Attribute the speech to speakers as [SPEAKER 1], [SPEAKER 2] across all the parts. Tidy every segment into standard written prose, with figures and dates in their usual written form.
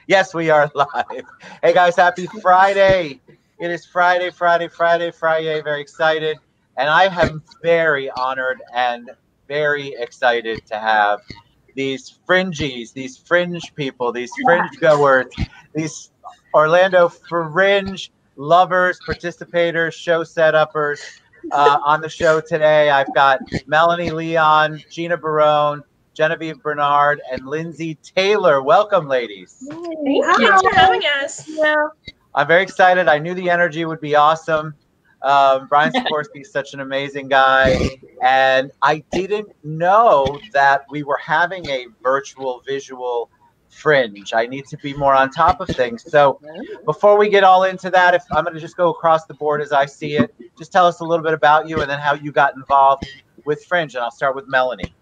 [SPEAKER 1] Yes, we are live. Hey guys, happy Friday. It is Friday. Very excited. And I am very honored and very excited to have these fringies, these fringe people, these fringe goers, these Orlando Fringe lovers, participators, show setupers on the show today. I've got Melanie Leon, Gina Barone, Genevieve Bernard, and Lindsay Taylor. Welcome, ladies.
[SPEAKER 2] Thank you for having us.
[SPEAKER 1] I'm very excited. I knew the energy would be awesome. Brian Sikorsky is such an amazing guy. And I didn't know that we were having a virtual visual Fringe. I need to be more on top of things. So before we get all into that, if I'm going to just go across the board as I see it, just tell us a little bit about you and then how you got involved with Fringe. And I'll start with Melanie.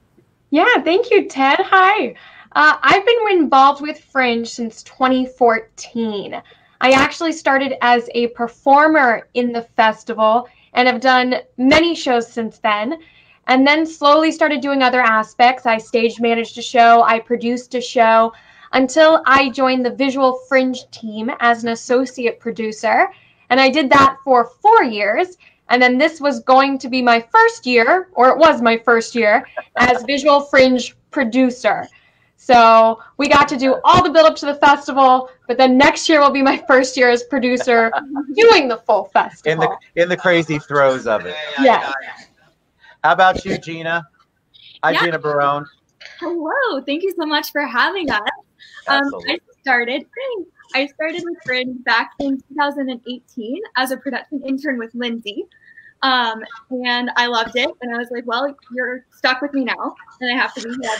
[SPEAKER 3] Yeah, thank you, Ted. Hi. I've been involved with Fringe since 2014. I actually started as a performer in the festival and have done many shows since then, and then slowly started doing other aspects. I stage managed a show, I produced a show, until I joined the Visual Fringe team as an associate producer, and I did that for 4 years. And then this was going to be my first year, or it was my first year, as Visual Fringe producer. So we got to do all the build up to the festival, but then next year will be my first year as producer doing the full festival.
[SPEAKER 1] In the crazy throes of it.
[SPEAKER 3] Yeah.
[SPEAKER 1] How about you, Gina? Hi, Gina Barone.
[SPEAKER 2] Hello. Thank you so much for having us. I started with Fringe back in 2018 as a production intern with Lindsay. And I loved it. And I was like, well, you're stuck with me now, and I have to be here.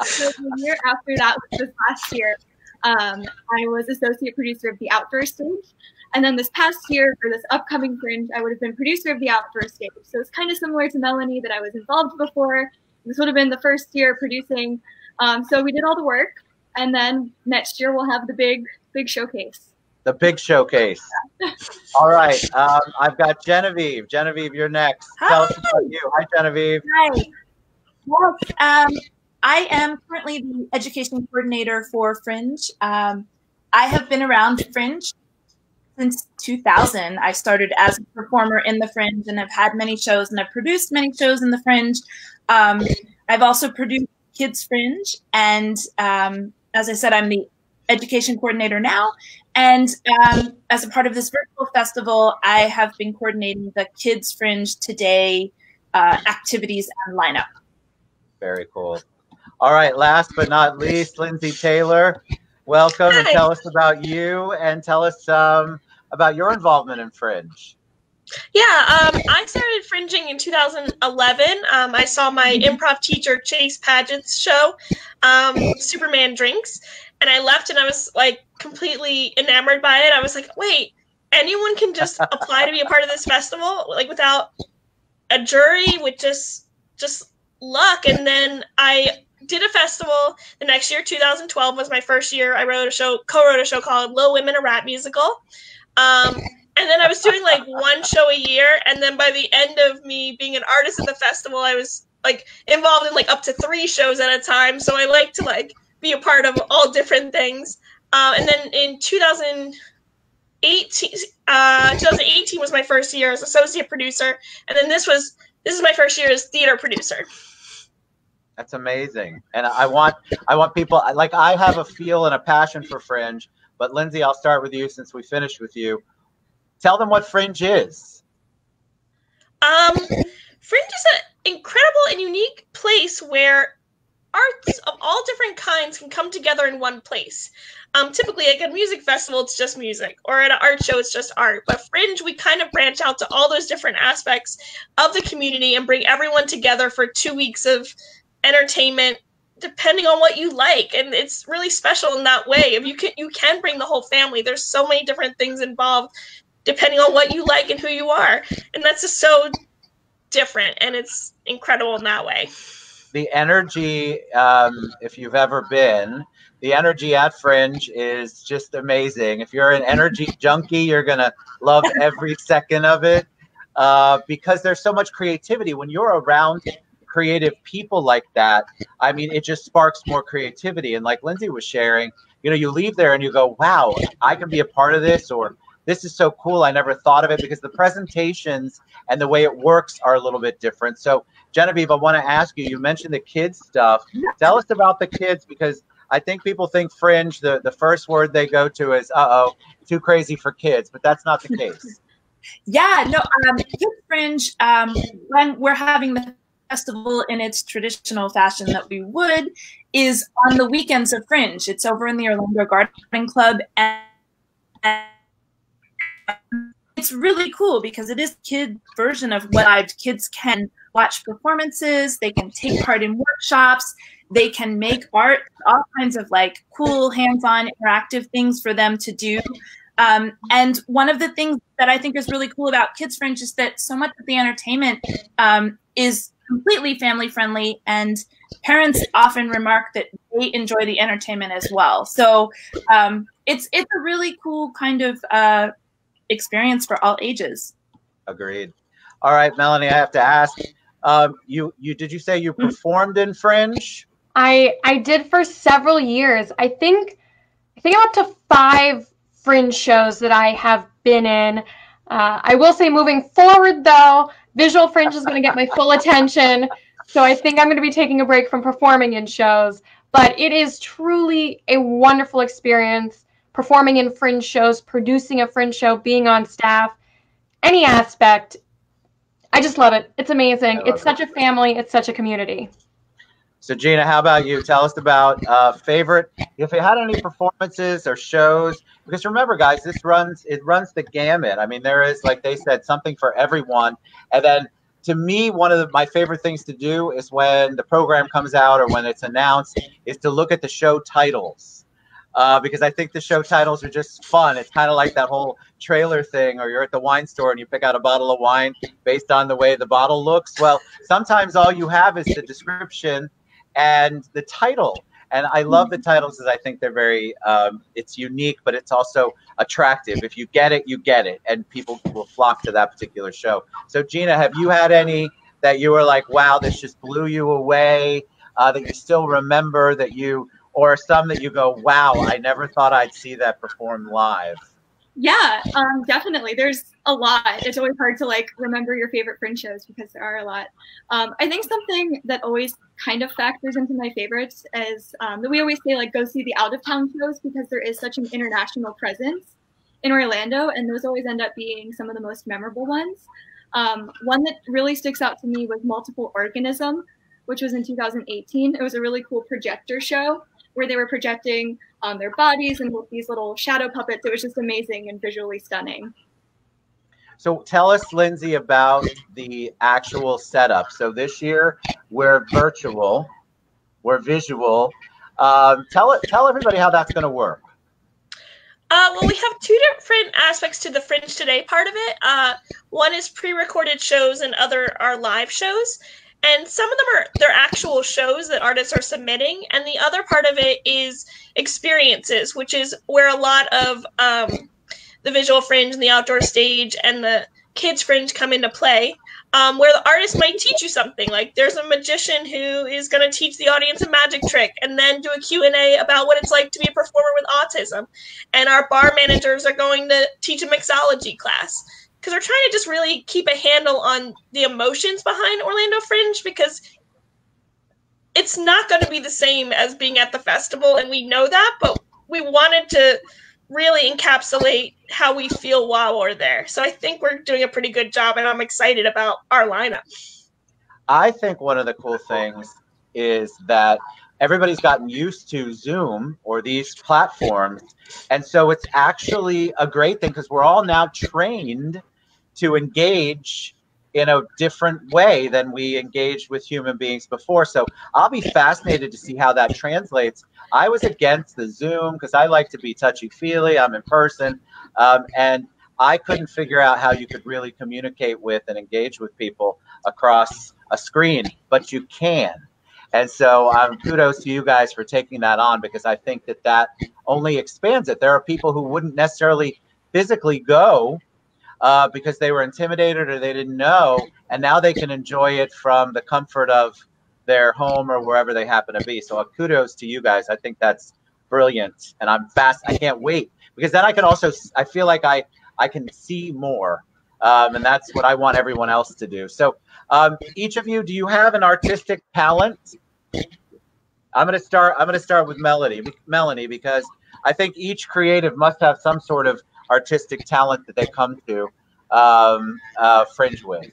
[SPEAKER 2] So the year after that, which was last year, I was associate producer of the outdoor stage. And then this past year, for this upcoming Fringe, I would have been producer of the outdoor stage. So it's kind of similar to Melanie that I was involved before. This would have been the first year producing. So we did all the work. And then next year we'll have the big showcase.
[SPEAKER 1] The big showcase. All right. I've got Genevieve. Genevieve, you're next.
[SPEAKER 4] Hi.
[SPEAKER 1] Tell us about you. Hi, Genevieve.
[SPEAKER 4] Hi. Yes, I am currently the education coordinator for Fringe. I have been around Fringe since 2000. I started as a performer in the Fringe and have had many shows, and I've produced many shows in the Fringe. I've also produced Kids Fringe, and as I said, I'm the education coordinator now. And as a part of this virtual festival, I have been coordinating the Kids Fringe Today activities and lineup.
[SPEAKER 1] Very cool. All right, last but not least, Lindsay Taylor. Welcome. Hi. And tell us about you and tell us about your involvement in Fringe.
[SPEAKER 2] Yeah, I started fringing in 2011. I saw my improv teacher Chase Paget's show, Superman Drinks, and I left and I was like completely enamored by it. I was like, wait, anyone can just apply to be a part of this festival, like without a jury, with just luck. And then I did a festival the next year. 2012 was my first year. I co-wrote a show called Little Women, a Rap Musical. And then I was doing like one show a year. And then by the end of me being an artist at the festival, I was like involved in like up to 3 shows at a time. So I like to like be a part of all different things. And then in 2018 was my first year as associate producer. And then this is my first year as theater producer.
[SPEAKER 1] That's amazing. And I want people, like, I have a feel and a passion for Fringe, but Lindsay, I'll start with you since we finished with you. Tell them what Fringe is.
[SPEAKER 2] Fringe is an incredible and unique place where arts of all different kinds can come together in one place. Typically, like at a music festival, it's just music, or at an art show, it's just art. But Fringe, we kind of branch out to all those different aspects of the community and bring everyone together for 2 weeks of entertainment, depending on what you like. And it's really special in that way. If you can bring the whole family. There's so many different things involved, depending on what you like and who you are. And that's just so different, and it's incredible in that way.
[SPEAKER 1] The energy, if you've ever been, the energy at Fringe is just amazing. If you're an energy junkie, you're going to love every second of it because there's so much creativity. When you're around creative people like that, I mean, it just sparks more creativity. And like Lindsay was sharing, you know, you leave there and you go, wow, I can be a part of this, or this is so cool. I never thought of it, because the presentations and the way it works are a little bit different. So Genevieve, I want to ask you, you mentioned the kids stuff. Tell us about the kids, because I think people think Fringe, the first word they go to is, uh-oh, too crazy for kids, but that's not the case.
[SPEAKER 4] Yeah, no, Kids Fringe, when we're having the festival in its traditional fashion that we would, is on the weekends of Fringe. It's over in the Orlando Garden Club, and it's really cool because it is a kid version of what kids can watch performances, they can take part in workshops, they can make art, all kinds of like cool hands-on interactive things for them to do. And one of the things that I think is really cool about Kids Fringe is that so much of the entertainment is completely family friendly, and parents often remark that they enjoy the entertainment as well. So it's a really cool kind of experience for all ages.
[SPEAKER 1] Agreed. All right, Melanie, I have to ask, did you say you performed in Fringe?
[SPEAKER 3] I did for several years. I think I'm up to 5 Fringe shows that I have been in. I will say, moving forward though, Visual Fringe is going to get my full attention. So I think I'm going to be taking a break from performing in shows. But it is truly a wonderful experience performing in Fringe shows, producing a Fringe show, being on staff, any aspect. I just love it. It's amazing. It's such a family. It's such a community.
[SPEAKER 1] So Gina, how about you? Tell us about favorite, if you had any performances or shows, because remember guys, it runs the gamut. I mean, there is, like they said, something for everyone. And then to me, one of my favorite things to do is when the program comes out or when it's announced is to look at the show titles. Because I think the show titles are just fun. It's kind of like that whole trailer thing, or you're at the wine store and you pick out a bottle of wine based on the way the bottle looks. Well, sometimes all you have is the description and the title. And I love the titles, because I think they're very, it's unique, but it's also attractive. If you get it, you get it. And people will flock to that particular show. So Gina, have you had any that you were like, wow, this just blew you away, that you still remember, that you, or some that you go, wow, I never thought I'd see that performed live?
[SPEAKER 5] Yeah, definitely. There's a lot. It's always hard to like remember your favorite Fringe shows because there are a lot. I think something that always kind of factors into my favorites is that we always say like go see the out of town shows, because there is such an international presence in Orlando, and those always end up being some of the most memorable ones. One that really sticks out to me was Multiple Organism, which was in 2018. It was a really cool projector show where they were projecting their bodies and with these little shadow puppets. It was just amazing and visually stunning.
[SPEAKER 1] So tell us, Lindsay, about the actual setup. So this year we're virtual, we're visual. Tell everybody how that's going to work.
[SPEAKER 2] Well, we have 2 different aspects to the Fringe Today part of it. One is pre-recorded shows and other are live shows. And some of them are their actual shows that artists are submitting. And the other part of it is experiences, which is where a lot of the Visual Fringe and the outdoor stage and the Kids Fringe come into play, where the artist might teach you something. Like there's a magician who is going to teach the audience a magic trick and then do a Q&A about what it's like to be a performer with autism. And our bar managers are going to teach a mixology class. Because we're trying to just really keep a handle on the emotions behind Orlando Fringe, because it's not going to be the same as being at the festival, and we know that, but we wanted to really encapsulate how we feel while we're there. So I think we're doing a pretty good job, and I'm excited about our lineup.
[SPEAKER 1] I think one of the cool things is that everybody's gotten used to Zoom or these platforms, and so it's actually a great thing because we're all now trained to engage in a different way than we engaged with human beings before. So I'll be fascinated to see how that translates. I was against the Zoom because I like to be touchy-feely. I'm in person. And I couldn't figure out how you could really communicate with and engage with people across a screen, but you can. And so kudos to you guys for taking that on, because I think that that only expands it. There are people who wouldn't necessarily physically go because they were intimidated or they didn't know, and now they can enjoy it from the comfort of their home or wherever they happen to be. So kudos to you guys. I think that's brilliant, and I can't wait, because then I can also, I feel like I can see more, and that's what I want everyone else to do. So each of you, do you have an artistic talent? I'm going to start with Melanie, because I think each creative must have some sort of artistic talent that they come to Fringe with.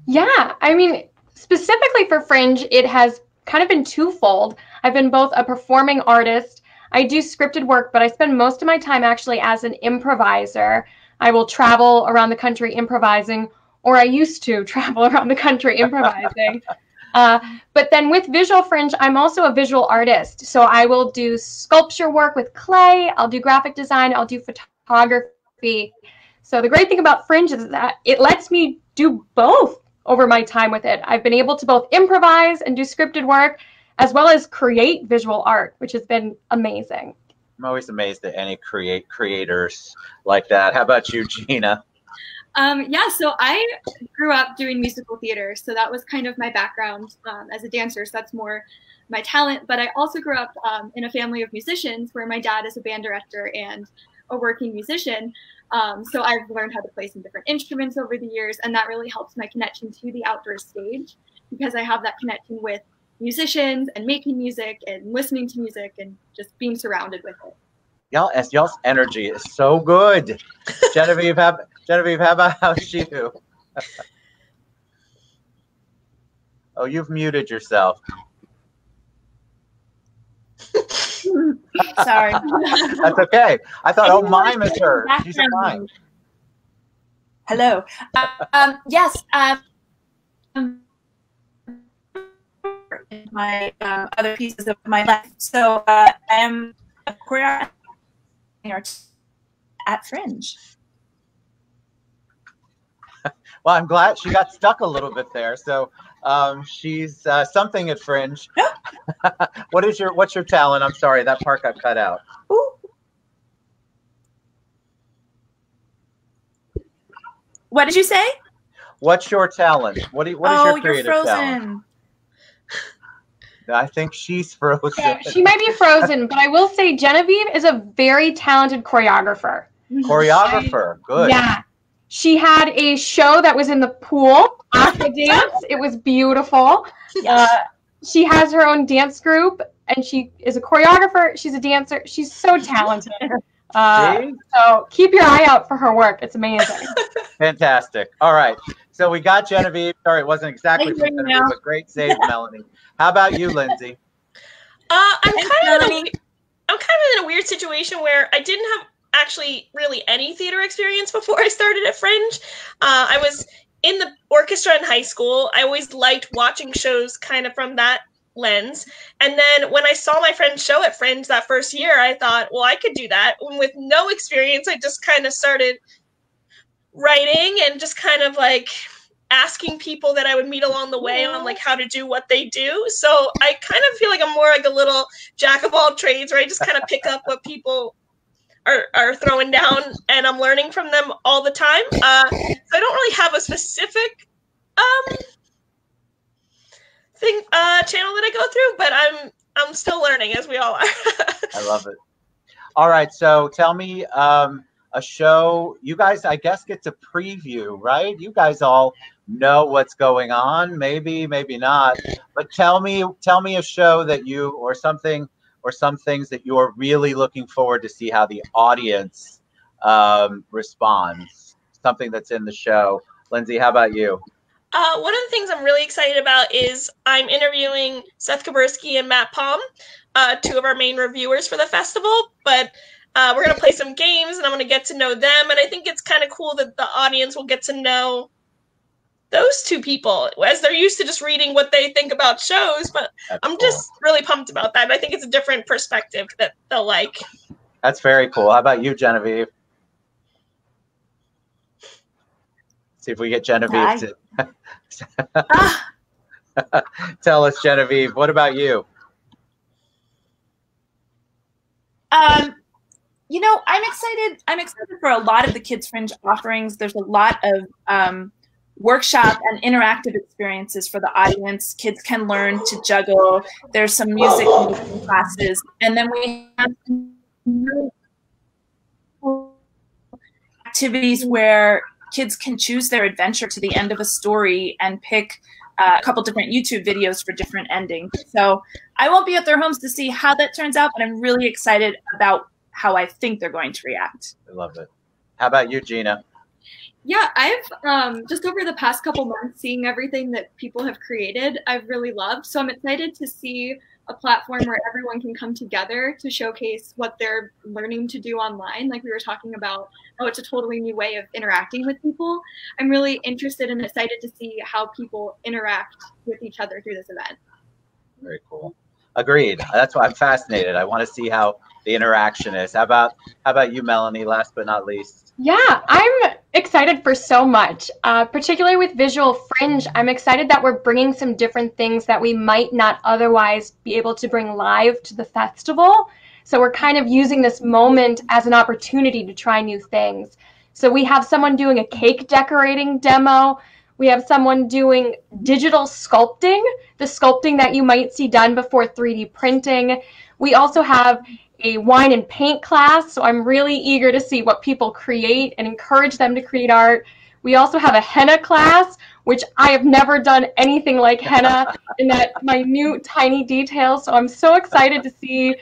[SPEAKER 3] Yeah, I mean, specifically for Fringe, it has kind of been twofold. I've been both a performing artist. I do scripted work, but I spend most of my time actually as an improviser. I will travel around the country improvising, or I used to travel around the country improvising. But then with Visual Fringe, I'm also a visual artist. So I will do sculpture work with clay. I'll do graphic design. I'll do photography. So the great thing about Fringe is that it lets me do both over my time with it. I've been able to both improvise and do scripted work, as well as create visual art, which has been amazing.
[SPEAKER 1] I'm always amazed at any creators like that. How about you, Gina?
[SPEAKER 5] Yeah, so I grew up doing musical theater, so that was kind of my background as a dancer, so that's more my talent. But I also grew up in a family of musicians where my dad is a band director and a working musician. So I've learned how to play some different instruments over the years, and that really helps my connection to the outdoor stage, because I have that connection with musicians and making music and listening to music and just being surrounded with it.
[SPEAKER 1] Y'all's energy is so good. Genevieve, how about you? Oh, you've muted yourself.
[SPEAKER 4] Sorry.
[SPEAKER 1] That's okay. I thought, oh, mime is her. She's a mime.
[SPEAKER 4] Hello. Yes. My other pieces of my life. So I am a choreographer at Fringe.
[SPEAKER 1] Well, I'm glad she got stuck a little bit there. So she's something at Fringe. What's your talent? I'm sorry, that part got cut out.
[SPEAKER 4] Ooh. What did you say?
[SPEAKER 1] What's your talent? What is your creative
[SPEAKER 4] you're frozen.
[SPEAKER 1] talent? I think she's frozen.
[SPEAKER 3] Yeah, she might be frozen, but I will say Genevieve is a very talented choreographer.
[SPEAKER 1] Choreographer, good.
[SPEAKER 3] Yeah. She had a show that was in the pool, aqua dance. It was beautiful. She has her own dance group, and she is a choreographer. She's a dancer. She's so talented. So keep your eye out for her work. It's amazing.
[SPEAKER 1] Fantastic. All right. So we got Genevieve. Sorry, it wasn't exactly Genevieve, but great save, Melanie. How about you, Lindsay?
[SPEAKER 2] I'm kind of in a weird situation where I didn't have actually really any theater experience before I started at Fringe. I was in the orchestra in high school. I always liked watching shows kind of from that lens. And then when I saw my friend's show at Fringe that first year, I thought, well, I could do that. And with no experience, I just kind of started writing and just kind of like asking people that I would meet along the way on like how to do what they do. So I kind of feel like I'm more like a little jack of all trades, where I just kind of pick up what people are throwing down, and I'm learning from them all the time. So I don't really have a specific channel that I go through, but I'm still learning, as we all are.
[SPEAKER 1] I love it. All right, so tell me a show. You guys, I guess, get to preview, right? You guys all know what's going on, maybe not. But tell me a show that you, or something, or some things that you're really looking forward to see how the audience responds. Something that's in the show. Lindsay, how about you?
[SPEAKER 2] One of the things I'm really excited about is I'm interviewing Seth Kaburski and Matt Palm, two of our main reviewers for the festival. But we're going to play some games, and I'm going to get to know them. And I think it's kind of cool that the audience will get to know those two people, as they're used to just reading what they think about shows. But I'm just really pumped about that. And I think it's a different perspective that they'll like.
[SPEAKER 1] That's very cool. How about you, Genevieve? See if we get Genevieve to tell us, Genevieve. What about you?
[SPEAKER 4] You know, I'm excited. I'm excited for a lot of the Kids Fringe offerings. There's a lot of workshop and interactive experiences for the audience. Kids can learn to juggle. There's some music classes, and then we have activities where kids can choose their adventure to the end of a story and pick a couple different YouTube videos for different endings. So I won't be at their homes to see how that turns out, but I'm really excited about how I think they're going to react.
[SPEAKER 1] I love it. How about you, Gina?
[SPEAKER 5] Yeah, I've just over the past couple months seeing everything that people have created, I've really loved. So I'm excited to see a platform where everyone can come together to showcase what they're learning to do online. Like we were talking about, oh, it's a totally new way of interacting with people. I'm really interested and excited to see how people interact with each other through this event.
[SPEAKER 1] Very cool. Agreed. That's why I'm fascinated. I want to see how the interaction is. How about you, Melanie, last but not least?
[SPEAKER 3] Yeah, I'm excited for so much, particularly with Visual Fringe. I'm excited that we're bringing some different things that we might not otherwise be able to bring live to the festival. So we're kind of using this moment as an opportunity to try new things. So we have someone doing a cake decorating demo. We have someone doing digital sculpting, the sculpting that you might see done before 3D printing. We also have a wine and paint class, so I'm really eager to see what people create and encourage them to create art. We also have a henna class, which I have never done anything like henna in that minute, tiny detail, so I'm so excited to see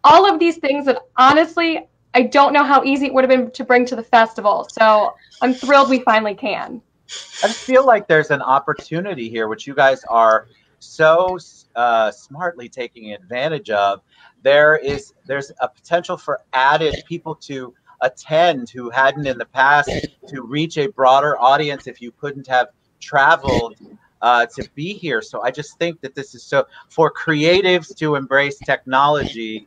[SPEAKER 3] all of these things that honestly, I don't know how easy it would have been to bring to the festival, so I'm thrilled we finally can.
[SPEAKER 1] I just feel like there's an opportunity here, which you guys are so smartly taking advantage of. There's a potential for added people to attend who hadn't in the past, to reach a broader audience if you couldn't have traveled to be here. So I just think that this is so for creatives to embrace technology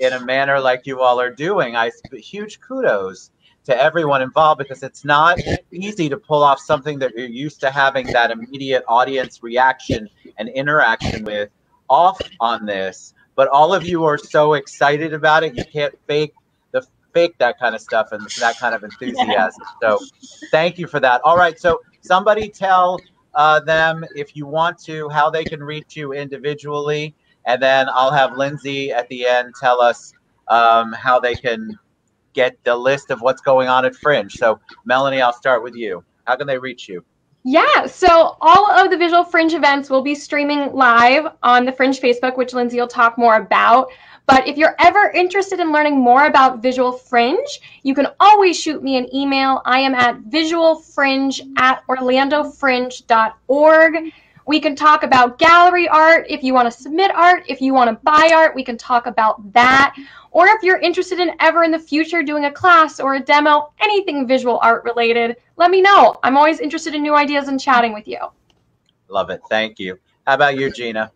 [SPEAKER 1] in a manner like you all are doing. Huge kudos to everyone involved, because it's not easy to pull off something that you're used to having that immediate audience reaction and interaction with off on this. But all of you are so excited about it. You can't fake that kind of stuff and that kind of enthusiasm. So thank you for that. All right. So somebody tell them, if you want to, how they can reach you individually. And then I'll have Lindsay at the end tell us how they can get the list of what's going on at Fringe. So Melanie, I'll start with you. How can they reach you?
[SPEAKER 3] Yeah, so all of the Visual Fringe events will be streaming live on the Fringe Facebook, which Lindsay will talk more about. But if you're ever interested in learning more about Visual Fringe, you can always shoot me an email. I am at visualfringe@orlandofringe.org. We can talk about gallery art. If you want to submit art, if you want to buy art, we can talk about that. Or if you're interested in ever in the future doing a class or a demo, anything visual art related, let me know. I'm always interested in new ideas and chatting with you.
[SPEAKER 1] Love it. Thank you. How about you, Gina?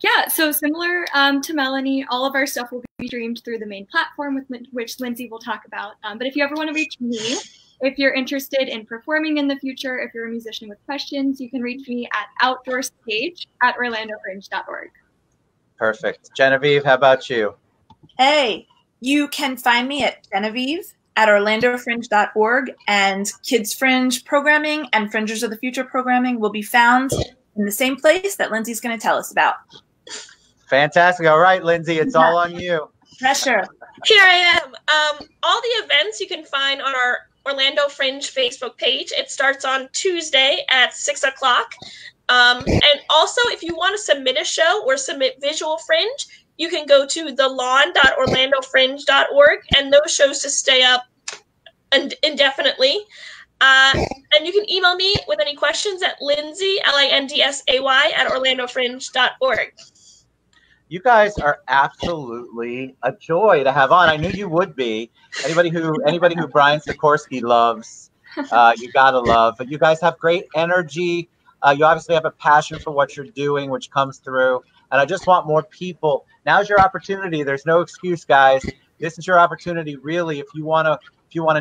[SPEAKER 5] Yeah, so similar to Melanie, all of our stuff will be streamed through the main platform, which Lindsay will talk about. But if you ever want to reach me, if you're interested in performing in the future, if you're a musician with questions, you can reach me at outdoorstage@orlandofringe.org.
[SPEAKER 1] Perfect. Genevieve, how about you?
[SPEAKER 4] Hey, you can find me at Genevieve@orlandofringe.org, and Kids Fringe programming and Fringers of the Future programming will be found in the same place that Lindsay's going to tell us about.
[SPEAKER 1] Fantastic. All right, Lindsay, it's all on you.
[SPEAKER 4] Pressure.
[SPEAKER 2] Here I am. All the events you can find on our Orlando Fringe Facebook page. It starts on Tuesday at 6 o'clock. And also, if you want to submit a show or submit Visual Fringe, you can go to thelawn.orlandofringe.org, and those shows to stay up indefinitely. And you can email me with any questions at Lindsay, LINDSAY, @orlandofringe.org.
[SPEAKER 1] You guys are absolutely a joy to have on. I knew you would be. Anybody who Brian Sikorsky loves, you gotta love. But you guys have great energy. You obviously have a passion for what you're doing, which comes through. And I just want more people. Now's your opportunity. There's no excuse, guys. This is your opportunity, really. If you want to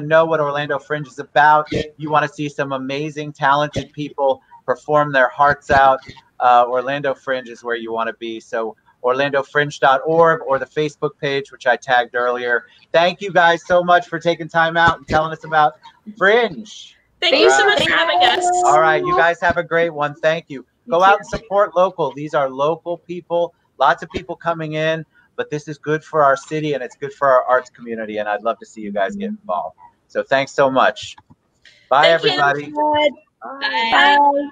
[SPEAKER 1] know what Orlando Fringe is about, you want to see some amazing, talented people perform their hearts out, Orlando Fringe is where you want to be. So orlandofringe.org, or the Facebook page, which I tagged earlier. Thank you guys so much for taking time out and telling us about Fringe.
[SPEAKER 2] Thank you so much for having us.
[SPEAKER 1] All right, you guys have a great one. Thank you. Go out and support local. These are local people. Lots of people coming in, but this is good for our city and it's good for our arts community, and I'd love to see you guys get involved. So thanks so much. Bye, everybody.
[SPEAKER 4] Bye.
[SPEAKER 2] Bye.